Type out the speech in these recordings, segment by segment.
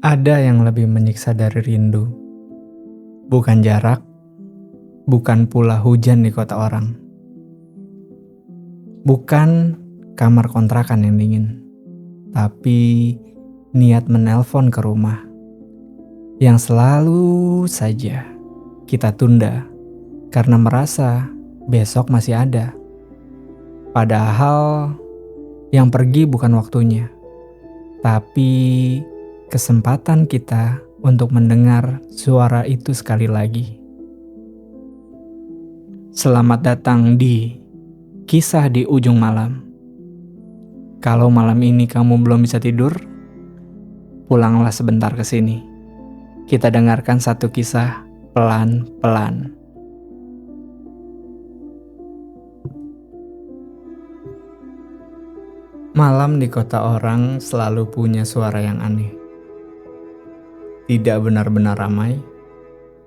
Ada yang lebih menyiksa dari rindu. Bukan jarak, bukan pula hujan di kota orang. Bukan kamar kontrakan yang dingin, tapi niat menelpon ke rumah yang selalu saja kita tunda karena merasa besok masih ada. Padahal yang pergi bukan waktunya, tapi kesempatan kita untuk mendengar suara itu sekali lagi. Selamat datang di Kisah di Ujung Malam. Kalau malam ini kamu belum bisa tidur, pulanglah sebentar ke sini. Kita dengarkan satu kisah pelan-pelan. Malam di kota orang selalu punya suara yang aneh. Tidak benar-benar ramai,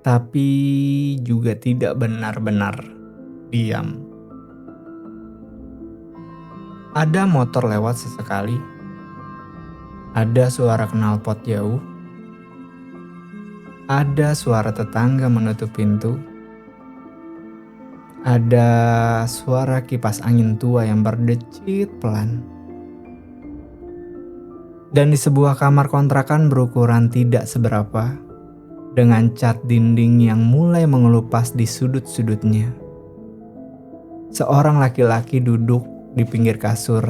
tapi juga tidak benar-benar diam. Ada motor lewat sesekali, ada suara knalpot jauh, ada suara tetangga menutup pintu, ada suara kipas angin tua yang berdecit pelan. Dan di sebuah kamar kontrakan berukuran tidak seberapa, dengan cat dinding yang mulai mengelupas di sudut-sudutnya, seorang laki-laki duduk di pinggir kasur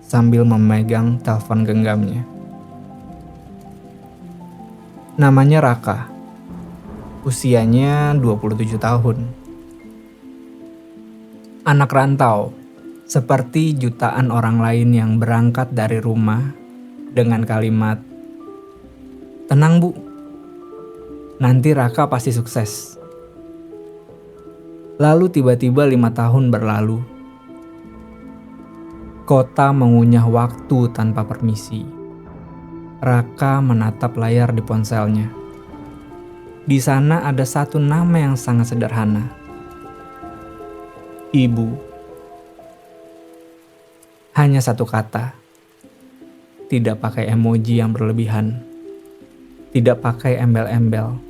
sambil memegang telepon genggamnya. Namanya Raka. Usianya 27 tahun. Anak rantau, seperti jutaan orang lain yang berangkat dari rumah dengan kalimat, "Tenang Bu, nanti Raka pasti sukses." Lalu tiba-tiba 5 tahun berlalu. Kota mengunyah waktu tanpa permisi. Raka menatap layar di ponselnya. Di sana ada satu nama yang sangat sederhana. Ibu. Hanya satu kata. Tidak pakai emoji yang berlebihan. Tidak pakai embel-embel.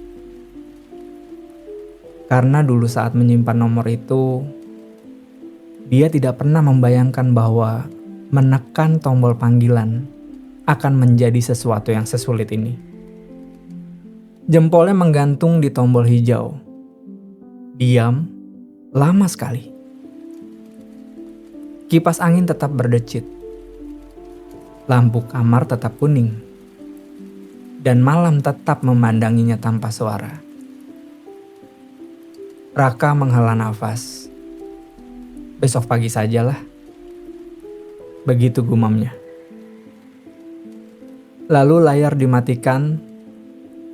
Karena dulu saat menyimpan nomor itu, dia tidak pernah membayangkan bahwa menekan tombol panggilan akan menjadi sesuatu yang sesulit ini. Jempolnya menggantung di tombol hijau. Diam, lama sekali. Kipas angin tetap berdecit. Lampu kamar tetap kuning. Dan malam tetap memandanginya tanpa suara. Raka menghela nafas. Besok pagi sajalah. Begitu gumamnya. Lalu layar dimatikan,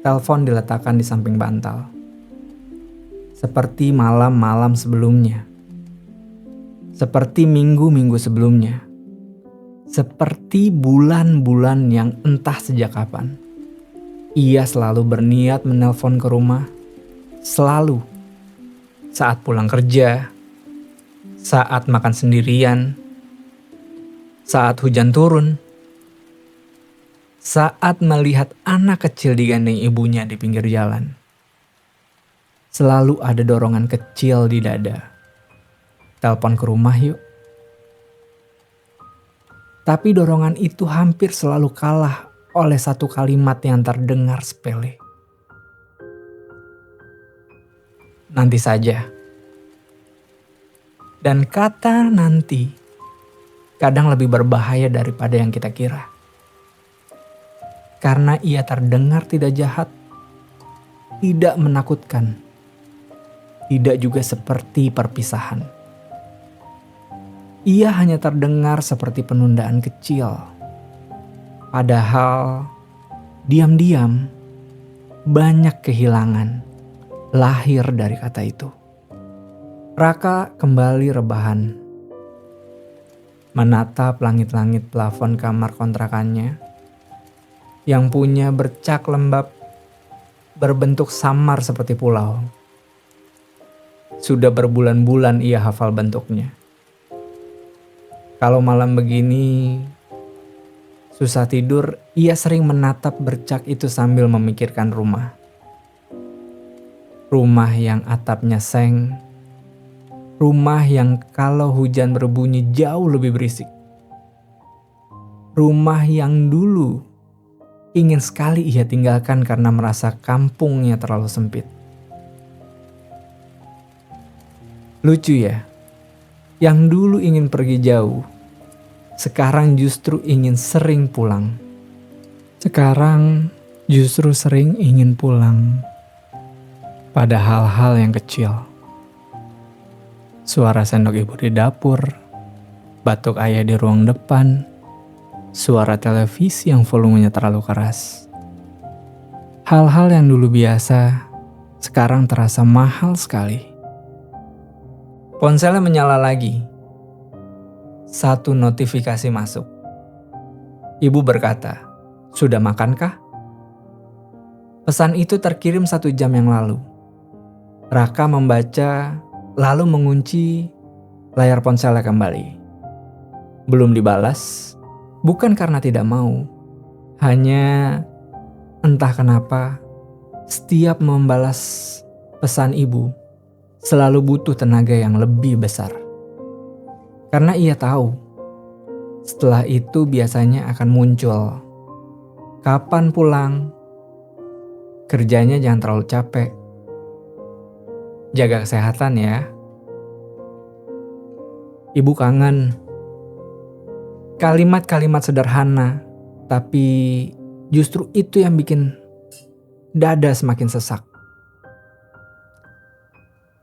telepon diletakkan di samping bantal. Seperti malam-malam sebelumnya. Seperti minggu-minggu sebelumnya. Seperti bulan-bulan yang entah sejak kapan. Ia selalu berniat menelpon ke rumah. Selalu. Saat pulang kerja. Saat makan sendirian, saat hujan turun, saat melihat anak kecil digandeng ibunya di pinggir jalan. Selalu ada dorongan kecil di dada. Telepon ke rumah yuk. Tapi dorongan itu hampir selalu kalah oleh satu kalimat yang terdengar sepele. Nanti saja. Dan kata nanti kadang lebih berbahaya daripada yang kita kira. Karena ia terdengar tidak jahat, tidak menakutkan, tidak juga seperti perpisahan. Ia hanya terdengar seperti penundaan kecil. Padahal diam-diam banyak kehilangan lahir dari kata itu. Raka kembali rebahan, menatap langit-langit plafon kamar kontrakannya yang punya bercak lembab berbentuk samar seperti pulau. Sudah berbulan-bulan ia hafal bentuknya. Kalau malam begini, Susah tidur, ia sering menatap bercak itu sambil memikirkan rumah. Rumah yang atapnya seng, rumah yang kalau hujan berbunyi jauh lebih berisik. Rumah yang dulu ingin sekali ia tinggalkan karena merasa kampungnya terlalu sempit. Lucu ya, yang dulu ingin pergi jauh, sekarang justru ingin sering pulang. Sekarang justru sering ingin pulang pada hal-hal yang kecil. Suara sendok ibu di dapur, batuk ayah di ruang depan, suara televisi yang volumenya terlalu keras. Hal-hal yang dulu biasa, sekarang terasa mahal sekali. Ponselnya menyala lagi. Satu notifikasi masuk. Ibu berkata, "Sudah makankah?" Pesan itu terkirim 1 jam yang lalu. Raka membaca, lalu mengunci layar ponselnya kembali. Belum dibalas, bukan karena tidak mau. Hanya entah kenapa, setiap membalas pesan ibu, selalu butuh tenaga yang lebih besar. Karena ia tahu, setelah itu biasanya akan muncul, "Kapan pulang? Kerjanya jangan terlalu capek. Jaga kesehatan ya. Ibu kangen." Kalimat-kalimat sederhana, tapi justru itu yang bikin dada semakin sesak.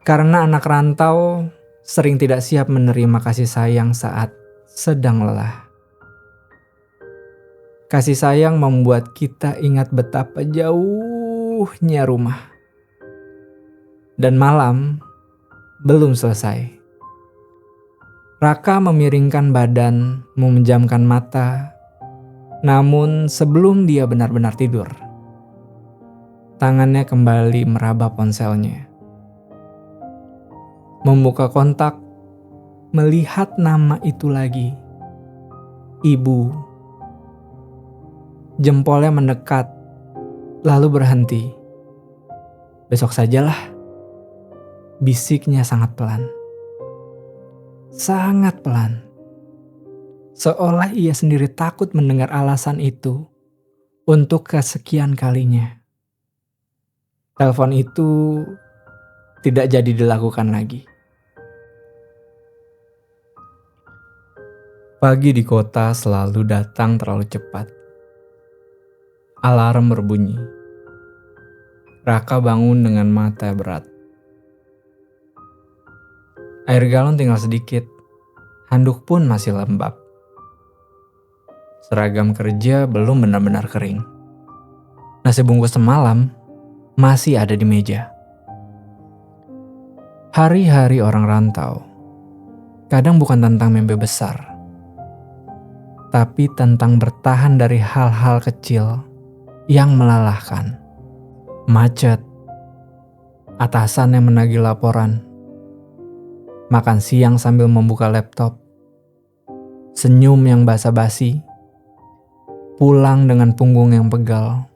Karena anak rantau sering tidak siap menerima kasih sayang saat sedang lelah. Kasih sayang membuat kita ingat betapa jauhnya rumah. Dan malam belum selesai. Raka memiringkan badan, memejamkan mata. Namun sebelum dia benar-benar tidur, tangannya kembali meraba ponselnya. Membuka kontak, melihat nama itu lagi. Ibu. Jempolnya mendekat, lalu berhenti. "Besok sajalah," bisiknya sangat pelan. Sangat pelan. Seolah ia sendiri takut mendengar alasan itu untuk kesekian kalinya. Telepon itu tidak jadi dilakukan lagi. Pagi di kota selalu datang terlalu cepat. Alarm berbunyi. Raka bangun dengan mata berat. Air galon tinggal sedikit. Handuk pun masih lembab. Seragam kerja belum benar-benar kering. Nasi bungkus semalam masih ada di meja. Hari-hari orang rantau kadang bukan tentang mimpi besar, tapi tentang bertahan dari hal-hal kecil yang melelahkan. Macet, atasan yang menagih laporan, makan siang sambil membuka laptop, senyum yang basa-basi, pulang dengan punggung yang pegal,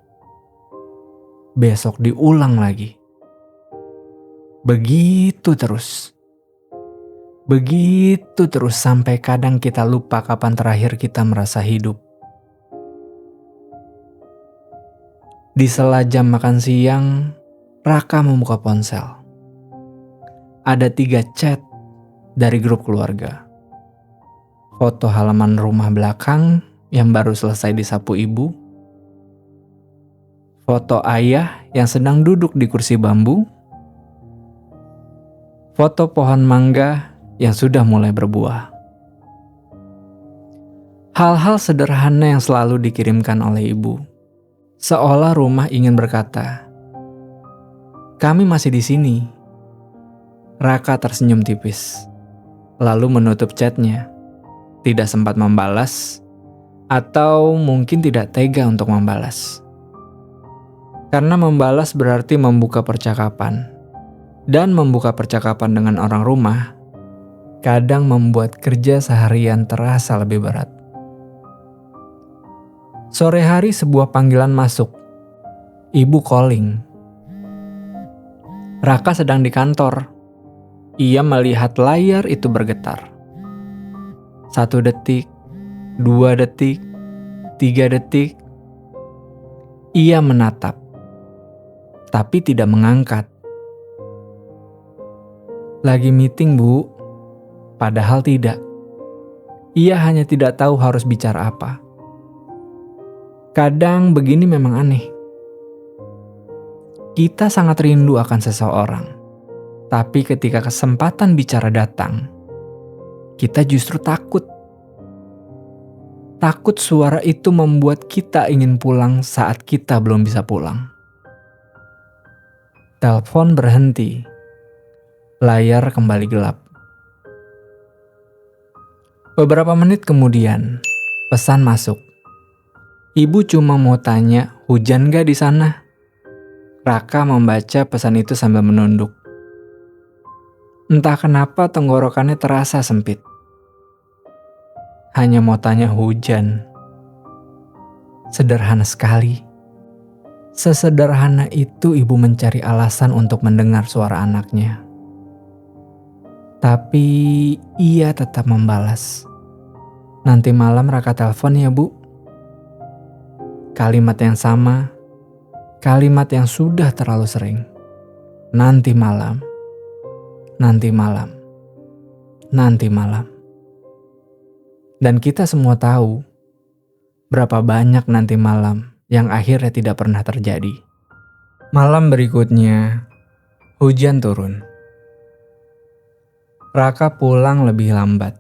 besok diulang lagi. Begitu terus. Begitu terus sampai kadang kita lupa kapan terakhir kita merasa hidup. Di sela jam makan siang, Raka membuka ponsel. Ada 3 chat dari grup keluarga. Foto halaman rumah belakang yang baru selesai disapu ibu. Foto ayah yang sedang duduk di kursi bambu. Foto pohon mangga yang sudah mulai berbuah. Hal-hal sederhana yang selalu dikirimkan oleh ibu. Seolah rumah ingin berkata, "Kami masih di sini." Raka tersenyum tipis, lalu menutup chatnya. Tidak sempat membalas, atau mungkin tidak tega untuk membalas. Karena membalas berarti membuka percakapan. Dan membuka percakapan dengan orang rumah kadang membuat kerja seharian terasa lebih berat. Sore hari sebuah panggilan masuk. Ibu calling. Raka sedang di kantor. Ia melihat layar itu bergetar. 1 detik, 2 detik, 3 detik. Ia menatap, tapi tidak mengangkat. Lagi meeting, Bu. Padahal tidak. Ia hanya tidak tahu harus bicara apa. Kadang begini memang aneh. Kita sangat rindu akan seseorang, tapi ketika kesempatan bicara datang, kita justru takut. Takut suara itu membuat kita ingin pulang saat kita belum bisa pulang. Telepon berhenti. Layar kembali gelap. Beberapa menit kemudian, pesan masuk. Ibu cuma mau tanya, hujan gak di sana? Raka membaca pesan itu sambil menunduk. Entah kenapa tenggorokannya terasa sempit. Hanya mau tanya hujan. Sederhana sekali. Sesederhana itu ibu mencari alasan untuk mendengar suara anaknya. Tapi ia tetap membalas. Nanti malam Raka telepon ya, Bu. Kalimat yang sama, kalimat yang sudah terlalu sering. Nanti malam, nanti malam, nanti malam. Dan kita semua tahu berapa banyak nanti malam yang akhirnya tidak pernah terjadi. Malam berikutnya, hujan turun. Raka pulang lebih lambat.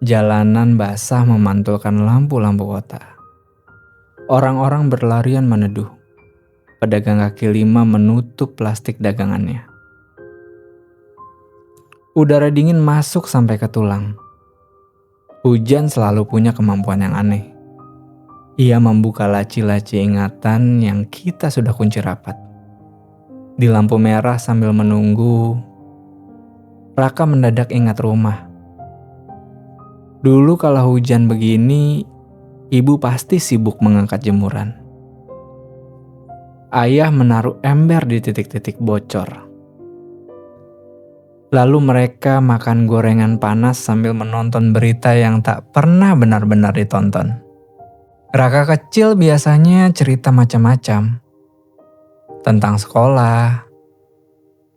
Jalanan basah memantulkan lampu-lampu kota. Orang-orang berlarian meneduh. Pedagang kaki lima menutup plastik dagangannya. Udara dingin masuk sampai ke tulang. Hujan selalu punya kemampuan yang aneh. Ia membuka laci-laci ingatan yang kita sudah kunci rapat. Di lampu merah sambil menunggu, Raka mendadak ingat rumah. Dulu kalau hujan begini, ibu pasti sibuk mengangkat jemuran. Ayah menaruh ember di titik-titik bocor. Lalu mereka makan gorengan panas sambil menonton berita yang tak pernah benar-benar ditonton. Raka kecil biasanya cerita macam-macam. Tentang sekolah,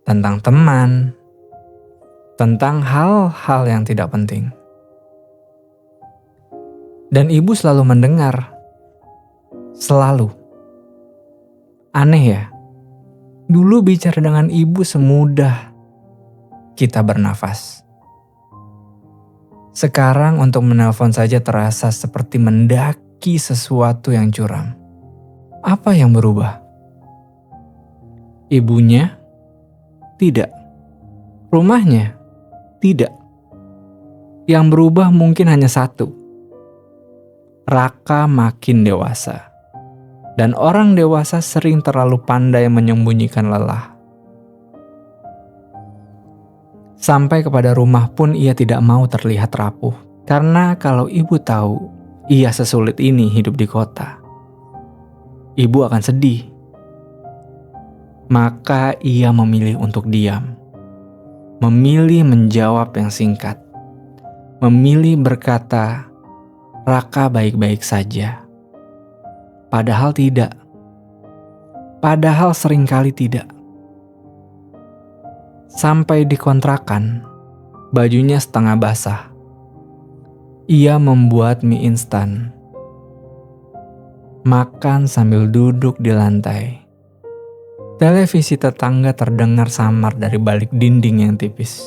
tentang teman, tentang hal-hal yang tidak penting. Dan ibu selalu mendengar. Selalu. Aneh ya? Dulu bicara dengan ibu semudah kita bernafas. Sekarang untuk menelpon saja terasa seperti mendaki sesuatu yang curam. Apa yang berubah? Ibunya? Tidak. Rumahnya? Tidak. Yang berubah mungkin hanya satu. Raka makin dewasa. Dan orang dewasa sering terlalu pandai menyembunyikan lelah. Sampai kepada rumah pun ia tidak mau terlihat rapuh. Karena kalau ibu tahu ia sesulit ini hidup di kota, ibu akan sedih. Maka ia memilih untuk diam. Memilih menjawab yang singkat. Memilih berkata, Raka baik-baik saja. Padahal tidak. Padahal seringkali tidak. Sampai di kontrakan, bajunya setengah basah. Ia membuat mie instan. Makan sambil duduk di lantai. Televisi tetangga terdengar samar dari balik dinding yang tipis.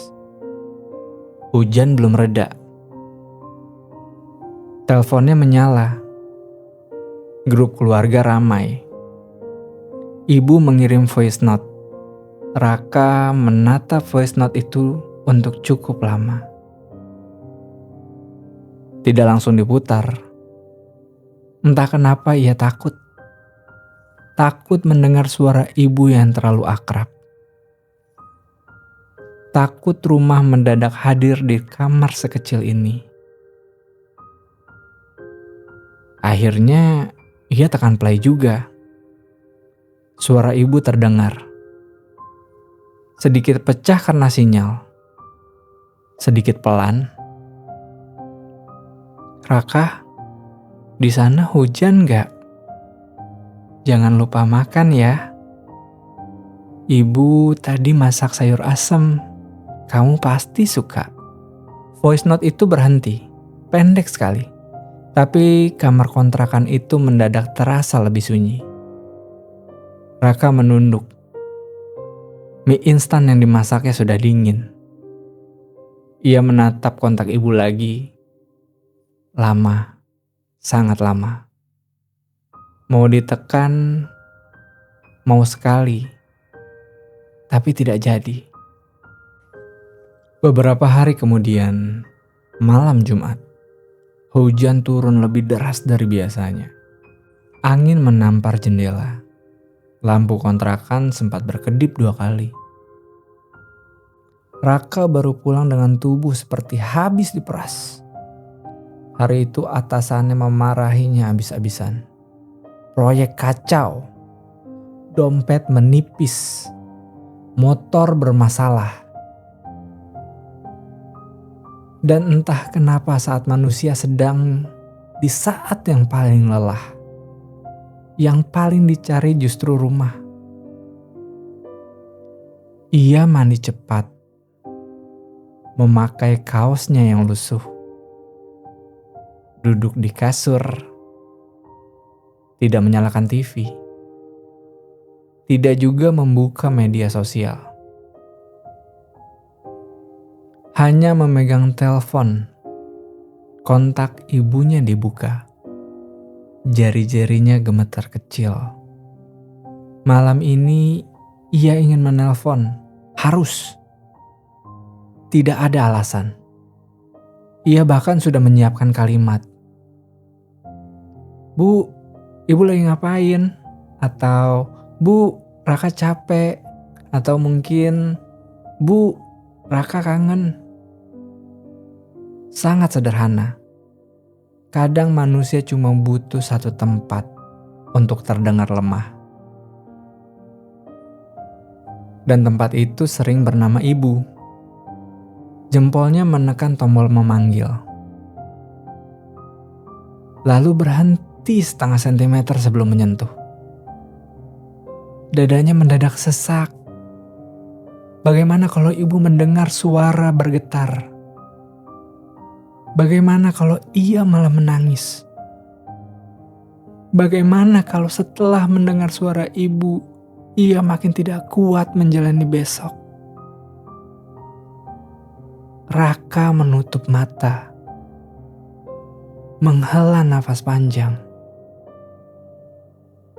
Hujan belum reda. Teleponnya menyala. Grup keluarga ramai. Ibu mengirim voice note. Raka menatap voice note itu untuk cukup lama. Tidak langsung diputar. Entah kenapa ia takut. Takut mendengar suara ibu yang terlalu akrab. Takut rumah mendadak hadir di kamar sekecil ini. Akhirnya ia tekan play juga. Suara ibu terdengar. Sedikit pecah karena sinyal. Sedikit pelan. "Raka, di sana hujan gak? Jangan lupa makan ya. Ibu tadi masak sayur asem. Kamu pasti suka." Voice note itu berhenti. Pendek sekali. Tapi kamar kontrakan itu mendadak terasa lebih sunyi. Raka menunduk. Mie instan yang dimasaknya sudah dingin. Ia menatap kontak ibu lagi. Lama, sangat lama. Mau ditekan, mau sekali, tapi tidak jadi. Beberapa hari kemudian, malam Jumat, hujan turun lebih deras dari biasanya. Angin menampar jendela. Lampu kontrakan sempat berkedip 2 kali. Raka baru pulang dengan tubuh seperti habis diperas. Hari itu atasannya memarahinya habis-habisan. Proyek kacau. Dompet menipis. Motor bermasalah. Dan entah kenapa saat manusia sedang di saat yang paling lelah, yang paling dicari justru rumah. Ia mandi cepat, memakai kaosnya yang lusuh, duduk di kasur, tidak menyalakan TV, tidak juga membuka media sosial. Hanya memegang telepon, kontak ibunya dibuka. Jari-jarinya gemetar kecil. Malam ini ia ingin menelpon, harus. Tidak ada alasan. Ia bahkan sudah menyiapkan kalimat. "Bu, ibu lagi ngapain?" Atau, "Bu, Raka capek." Atau mungkin, "Bu, Raka kangen." Sangat sederhana. Kadang manusia cuma butuh satu tempat untuk terdengar lemah. Dan tempat itu sering bernama ibu. Jempolnya menekan tombol memanggil. Lalu berhenti setengah sentimeter sebelum menyentuh. Dadanya mendadak sesak. Bagaimana kalau ibu mendengar suara bergetar? Bagaimana kalau ia malah menangis? Bagaimana kalau setelah mendengar suara ibu, ia makin tidak kuat menjalani besok? Raka menutup mata, menghela nafas panjang,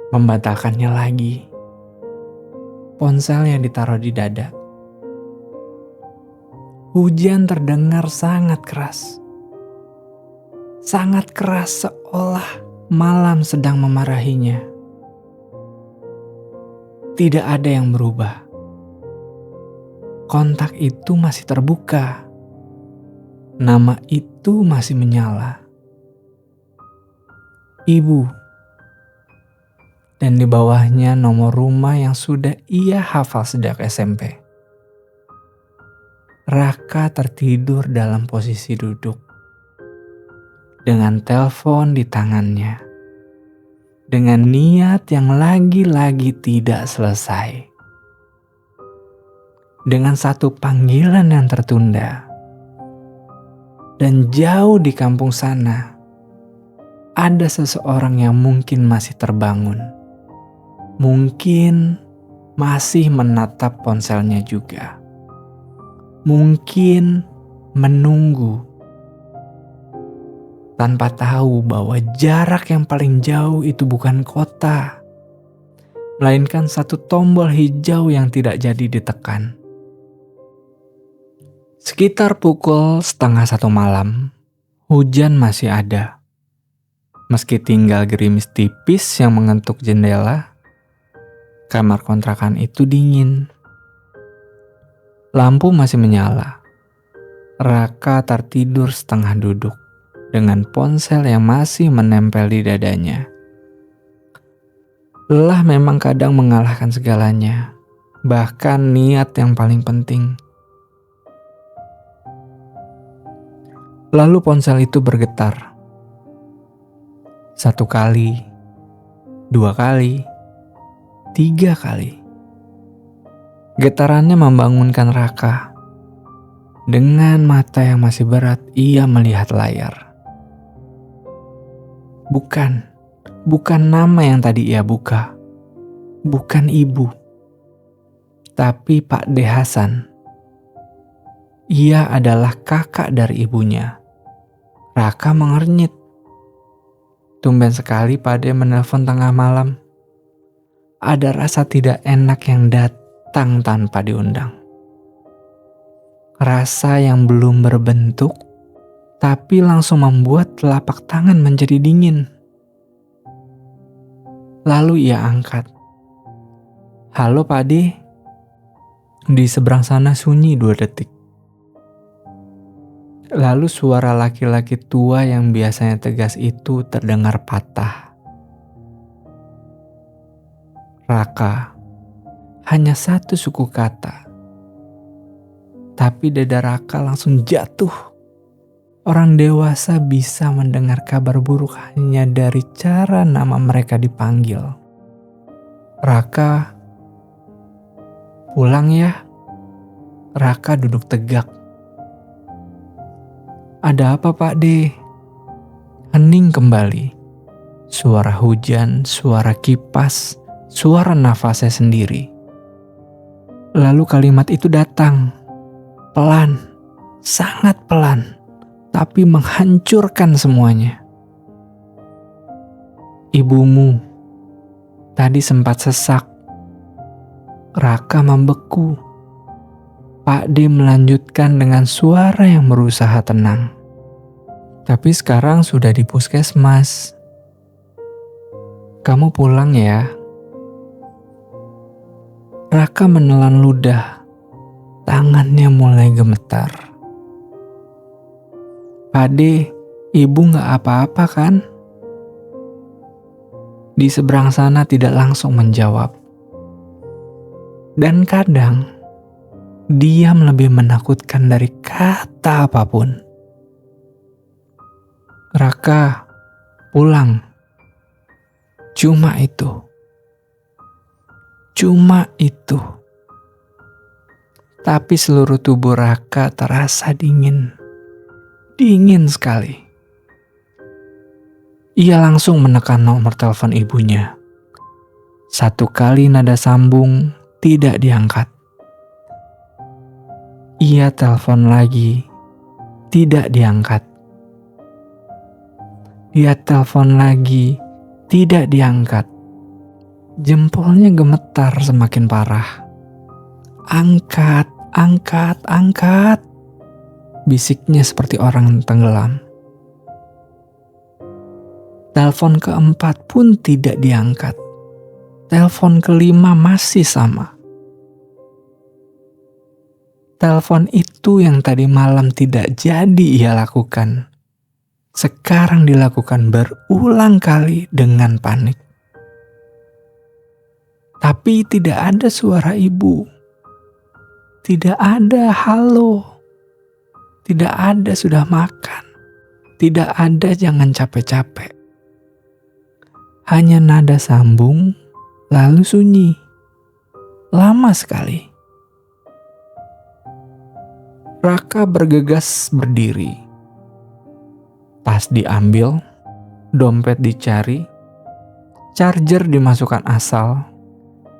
membatalkannya lagi. Ponselnya ditaruh di dada. Hujan terdengar sangat keras. Sangat keras seolah malam sedang memarahinya. Tidak ada yang berubah. Kontak itu masih terbuka. Nama itu masih menyala. Ibu. Dan di bawahnya nomor rumah yang sudah ia hafal sejak SMP. Raka tertidur dalam posisi duduk. Dengan telepon di tangannya. Dengan niat yang lagi-lagi tidak selesai. Dengan satu panggilan yang tertunda. Dan jauh di kampung sana, ada seseorang yang mungkin masih terbangun. Mungkin masih menatap ponselnya juga. Mungkin menunggu. Tanpa tahu bahwa jarak yang paling jauh itu bukan kota, melainkan satu tombol hijau yang tidak jadi ditekan. Sekitar pukul 12:30 malam, hujan masih ada. Meski tinggal gerimis tipis yang mengentuk jendela, kamar kontrakan itu dingin. Lampu masih menyala. Raka tertidur setengah duduk dengan ponsel yang masih menempel di dadanya. Lelah memang kadang mengalahkan segalanya, bahkan niat yang paling penting. Lalu ponsel itu bergetar. 1 kali, 2 kali, 3 kali. Getarannya membangunkan Raka. Dengan mata yang masih berat, ia melihat layar. Bukan nama yang tadi ia buka. Bukan ibu. Tapi Pak D. Hasan. Ia adalah kakak dari ibunya. Raka mengernyit. Tumben sekali Pak D. menelpon tengah malam. Ada rasa tidak enak yang datang tanpa diundang. Rasa yang belum berbentuk, tapi langsung membuat telapak tangan menjadi dingin. Lalu ia angkat. Halo Pak D. Di seberang sana sunyi 2 detik. Lalu suara laki-laki tua yang biasanya tegas itu terdengar patah. Raka, hanya 1 suku kata. Tapi dada Raka langsung jatuh. Orang dewasa bisa mendengar kabar buruk hanya dari cara nama mereka dipanggil. Raka, pulang ya. Raka duduk tegak. Ada apa Pak D? Hening kembali. Suara hujan, suara kipas, suara nafasnya sendiri. Lalu kalimat itu datang. Pelan, sangat pelan. Tapi menghancurkan semuanya. Ibumu tadi sempat sesak. Raka membeku. Pak D melanjutkan dengan suara yang berusaha tenang. Tapi sekarang sudah di puskesmas. Kamu pulang ya. Raka menelan ludah. Tangannya mulai gemetar. Pak D, ibu gak apa-apa kan? Di seberang sana tidak langsung menjawab. Dan kadang, diam lebih menakutkan dari kata apapun. Raka, pulang. Cuma itu. Cuma itu. Tapi seluruh tubuh Raka terasa dingin. Dingin sekali. Ia langsung menekan nomor telepon ibunya. 1 kali nada sambung, tidak diangkat. Ia telepon lagi, tidak diangkat. Ia telepon lagi, tidak diangkat. Jempolnya gemetar semakin parah. Angkat, angkat, angkat. Bisiknya seperti orang tenggelam. Telepon keempat pun tidak diangkat. Telepon kelima masih sama. Telepon itu yang tadi malam tidak jadi ia lakukan. Sekarang dilakukan berulang kali dengan panik. Tapi tidak ada suara ibu. Tidak ada halo. Tidak ada sudah makan. Tidak ada jangan capek-capek. Hanya nada sambung, lalu sunyi. Lama sekali. Raka bergegas berdiri. Tas diambil, dompet dicari, charger dimasukkan asal,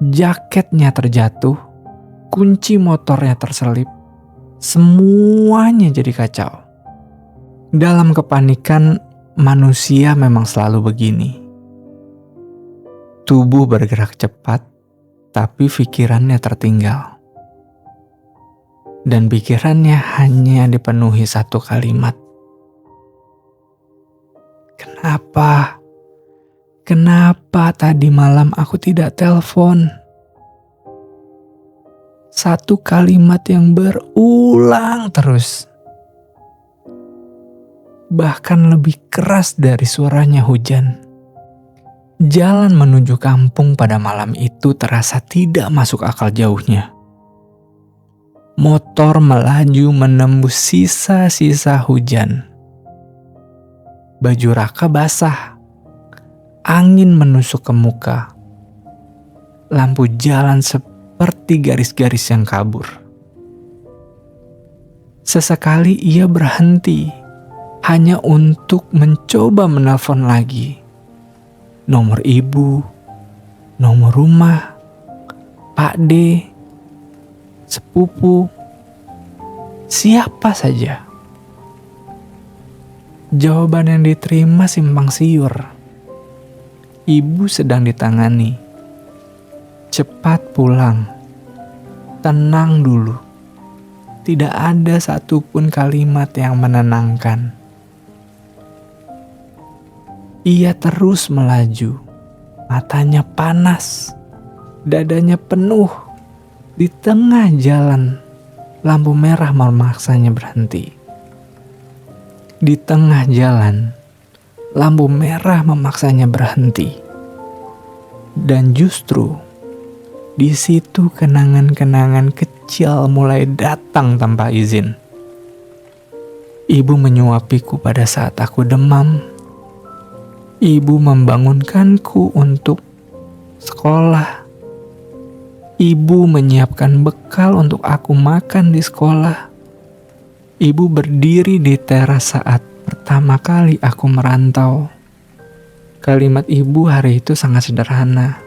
jaketnya terjatuh, kunci motornya terselip. Semuanya jadi kacau. Dalam kepanikan, manusia memang selalu begini. Tubuh bergerak cepat, tapi pikirannya tertinggal. Dan pikirannya hanya dipenuhi 1 kalimat. Kenapa? Kenapa tadi malam aku tidak telepon? 1 kalimat yang berulang terus. bahkan lebih keras dari suaranya hujan. Jalan menuju kampung pada malam itu terasa tidak masuk akal jauhnya. Motor melaju menembus sisa-sisa hujan. Baju Raka basah. Angin menusuk ke muka. Lampu jalan seperti garis-garis yang kabur. Sesekali ia berhenti, hanya untuk mencoba menelpon lagi. Nomor ibu, nomor rumah, Pak D, sepupu, siapa saja. Jawaban yang diterima simpang siur. Ibu sedang ditangani. Cepat pulang. Tenang dulu. Tidak ada satupun kalimat yang menenangkan. Ia terus melaju. Matanya panas. Dadanya penuh. Di tengah jalan, lampu merah memaksanya berhenti. Di tengah jalan, lampu merah memaksanya berhenti. Dan justru di situ kenangan-kenangan kecil mulai datang tanpa izin. Ibu menyuapiku pada saat aku demam. Ibu membangunkanku untuk sekolah. Ibu menyiapkan bekal untuk aku makan di sekolah. Ibu berdiri di teras saat pertama kali aku merantau. Kalimat ibu hari itu sangat sederhana.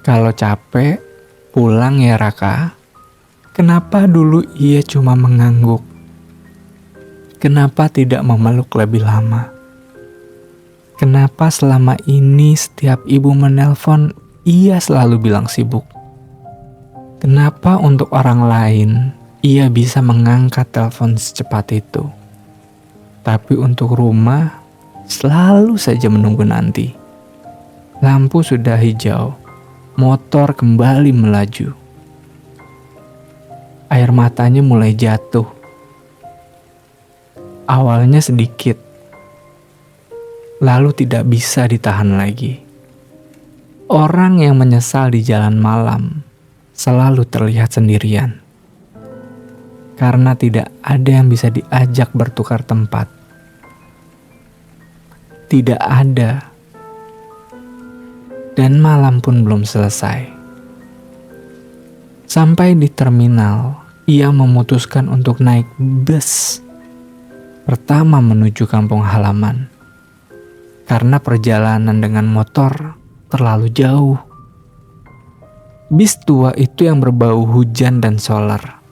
Kalau capek, pulang ya Raka. Kenapa dulu ia cuma mengangguk? Kenapa tidak memeluk lebih lama? Kenapa selama ini setiap ibu menelpon, ia selalu bilang sibuk? Kenapa untuk orang lain, ia bisa mengangkat telepon secepat itu? Tapi untuk rumah, selalu saja menunggu nanti. Lampu sudah hijau. Motor kembali melaju. Air matanya mulai jatuh. Awalnya sedikit, lalu tidak bisa ditahan lagi. Orang yang menyesal di jalan malam selalu terlihat sendirian. Karena tidak ada yang bisa diajak bertukar tempat. Tidak ada. Dan malam pun belum selesai. Sampai di terminal, ia memutuskan untuk naik bus pertama menuju kampung halaman. Karena perjalanan dengan motor terlalu jauh. Bis tua itu yang berbau hujan dan solar.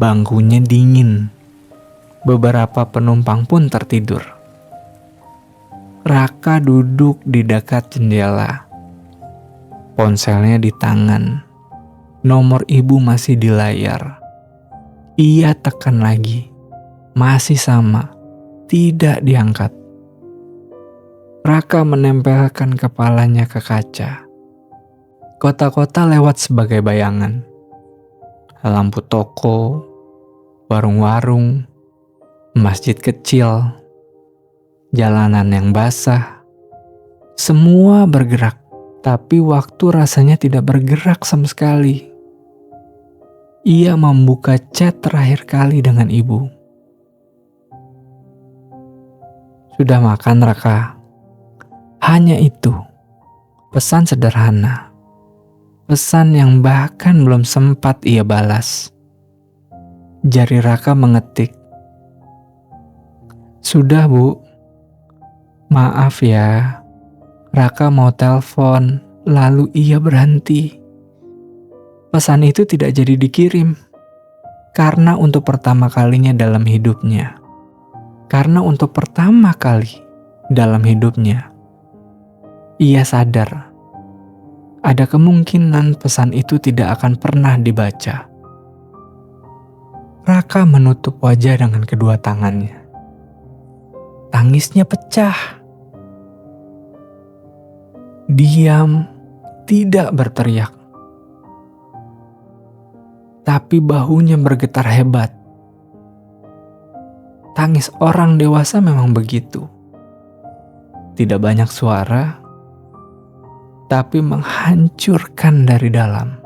Bangkunya dingin. Beberapa penumpang pun tertidur. Raka duduk di dekat jendela. Ponselnya di tangan. Nomor ibu masih di layar. Ia tekan lagi. Masih sama. Tidak diangkat. Raka menempelkan kepalanya ke kaca. Kota-kota lewat sebagai bayangan. Lampu toko, warung-warung, masjid kecil, jalanan yang basah. Semua bergerak. Tapi waktu rasanya tidak bergerak sama sekali. Ia membuka chat terakhir kali dengan ibu. Sudah makan Raka? Hanya itu. Pesan sederhana. Pesan yang bahkan belum sempat ia balas. Jari Raka mengetik. Sudah Bu. Maaf ya. Raka mau telepon, lalu ia berhenti. Pesan itu tidak jadi dikirim. Karena untuk pertama kalinya dalam hidupnya. Karena untuk pertama kali dalam hidupnya. Ia sadar. Ada kemungkinan pesan itu tidak akan pernah dibaca. Raka menutup wajah dengan kedua tangannya. Tangisnya pecah. Diam, tidak berteriak. Tapi bahunya bergetar hebat. Tangis orang dewasa memang begitu. Tidak banyak suara, tapi menghancurkan dari dalam.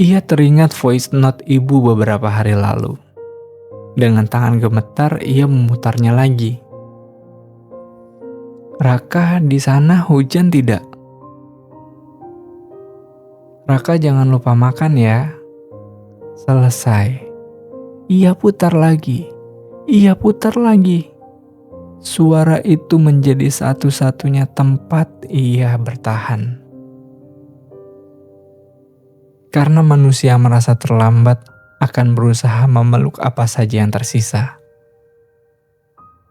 Ia teringat voice note ibu beberapa hari lalu. Dengan tangan gemetar, ia memutarnya lagi. Raka, di sana hujan tidak? Raka, jangan lupa makan ya. Selesai. Ia putar lagi. Ia putar lagi. Suara itu menjadi satu-satunya tempat ia bertahan. Karena manusia merasa terlambat, akan berusaha memeluk apa saja yang tersisa.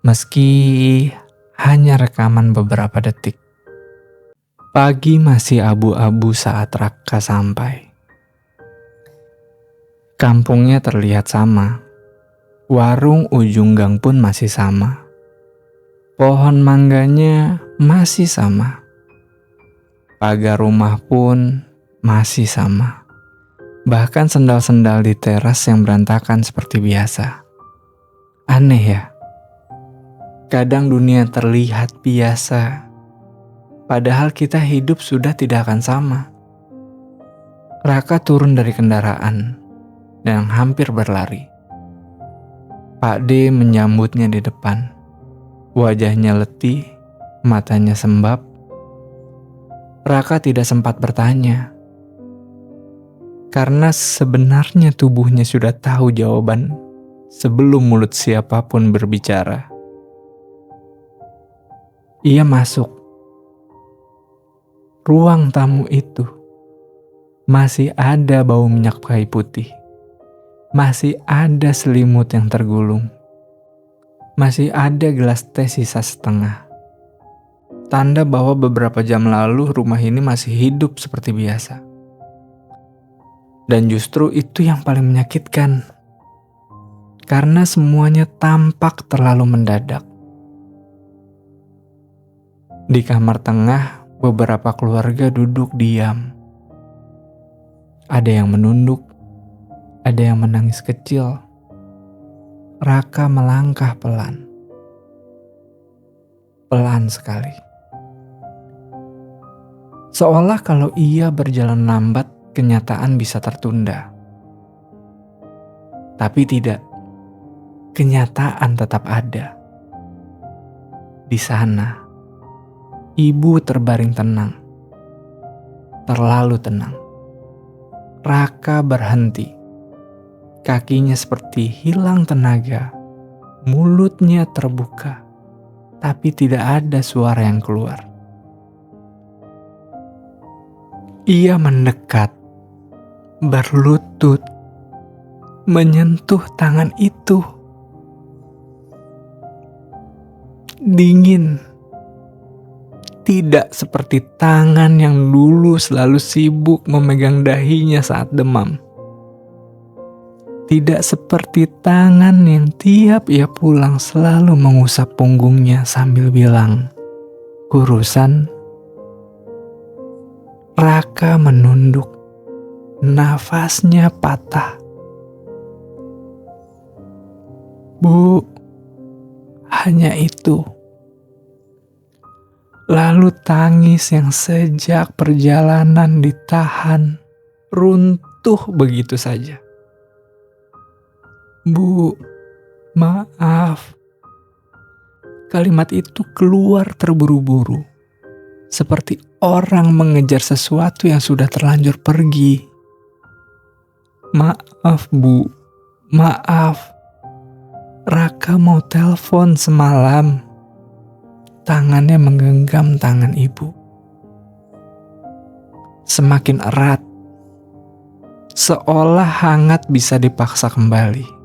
Meski hanya rekaman beberapa detik. Pagi masih abu-abu saat Raka sampai. Kampungnya terlihat sama. Warung ujung gang pun masih sama. Pohon mangganya masih sama. Pagar rumah pun masih sama. Bahkan sendal-sendal di teras yang berantakan seperti biasa. Aneh ya? Kadang dunia terlihat biasa, padahal kita hidup sudah tidak akan sama. Raka turun dari kendaraan dan hampir berlari. Pak D menyambutnya di depan. Wajahnya letih, matanya sembab. Raka tidak sempat bertanya. Karena sebenarnya tubuhnya sudah tahu jawaban sebelum mulut siapapun berbicara. Ia masuk. Ruang tamu itu masih ada bau minyak kayu putih. Masih ada selimut yang tergulung. Masih ada gelas teh sisa setengah. Tanda bahwa beberapa jam lalu rumah ini masih hidup seperti biasa. Dan justru itu yang paling menyakitkan. Karena semuanya tampak terlalu mendadak. Di kamar tengah, beberapa keluarga duduk diam. Ada yang menunduk. Ada yang menangis kecil. Raka melangkah pelan. Pelan sekali. Seolah kalau ia berjalan lambat, kenyataan bisa tertunda. Tapi tidak. Kenyataan tetap ada. Di sana, ibu terbaring tenang. Terlalu tenang. Raka berhenti. Kakinya seperti hilang tenaga, mulutnya terbuka, tapi tidak ada suara yang keluar. Ia mendekat, berlutut, menyentuh tangan itu. Dingin, tidak seperti tangan yang dulu selalu sibuk memegang dahinya saat demam. Tidak seperti tangan yang tiap ia pulang selalu mengusap punggungnya sambil bilang, "Urusan." Raka menunduk, nafasnya patah. "Bu, hanya itu." Lalu tangis yang sejak perjalanan ditahan, runtuh begitu saja. "Bu, maaf." Kalimat itu keluar terburu-buru, seperti orang mengejar sesuatu yang sudah terlanjur pergi. "Maaf, Bu, maaf. Raka mau telepon semalam." Tangannya menggenggam tangan ibu. Semakin erat, seolah hangat bisa dipaksa kembali.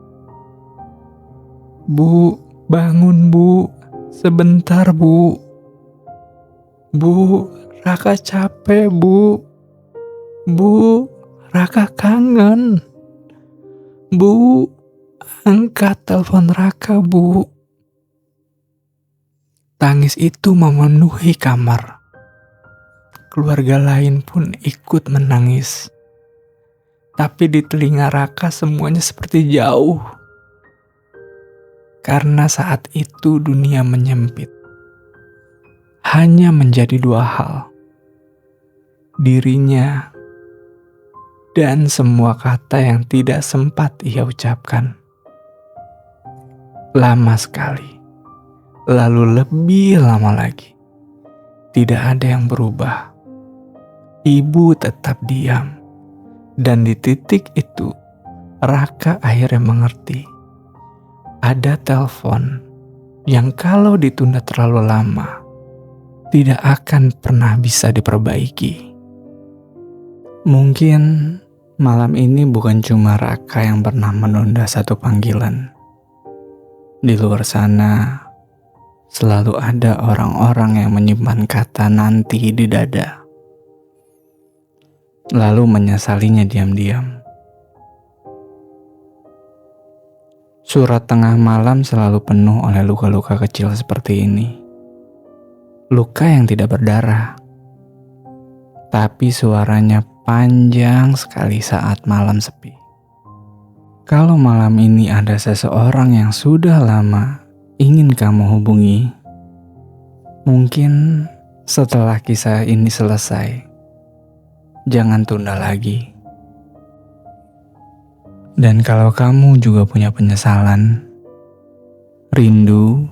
"Bu, bangun Bu, sebentar Bu. Bu, Raka capek Bu. Bu, Raka kangen. Bu, angkat telepon Raka Bu." Tangis itu memenuhi kamar. Keluarga lain pun ikut menangis. Tapi di telinga Raka semuanya seperti jauh. karena saat itu dunia menyempit. Hanya menjadi dua hal, dirinya dan semua kata yang tidak sempat ia ucapkan. Lama sekali, lalu lebih lama lagi, tidak ada yang berubah. Ibu tetap diam, dan di titik itu Raka akhirnya mengerti. Ada telepon yang kalau ditunda terlalu lama, tidak akan pernah bisa diperbaiki. Mungkin malam ini bukan cuma Raka yang pernah menunda satu panggilan. Di luar sana, selalu ada orang-orang yang menyimpan kata nanti di dada, lalu menyesalinya diam-diam. Surat tengah malam selalu penuh oleh luka-luka kecil seperti ini. Luka yang tidak berdarah, tapi suaranya panjang sekali saat malam sepi. Kalau malam ini ada seseorang yang sudah lama ingin kamu hubungi, mungkin setelah kisah ini selesai, jangan tunda lagi. Dan kalau kamu juga punya penyesalan, rindu,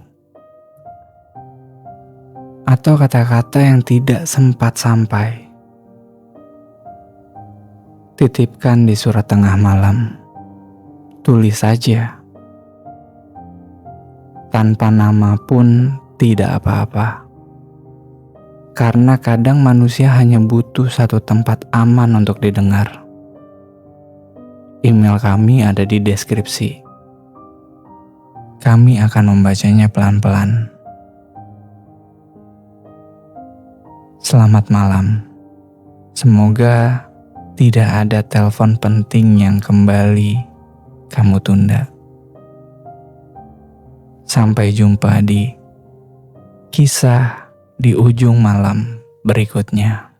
atau kata-kata yang tidak sempat sampai, titipkan di surat tengah malam. Tulis saja. Tanpa nama pun tidak apa-apa. Karena kadang manusia hanya butuh satu tempat aman untuk didengar. Email kami ada di deskripsi. Kami akan membacanya pelan-pelan. Selamat malam. Semoga tidak ada telepon penting yang kembali kamu tunda. Sampai jumpa di kisah di ujung malam berikutnya.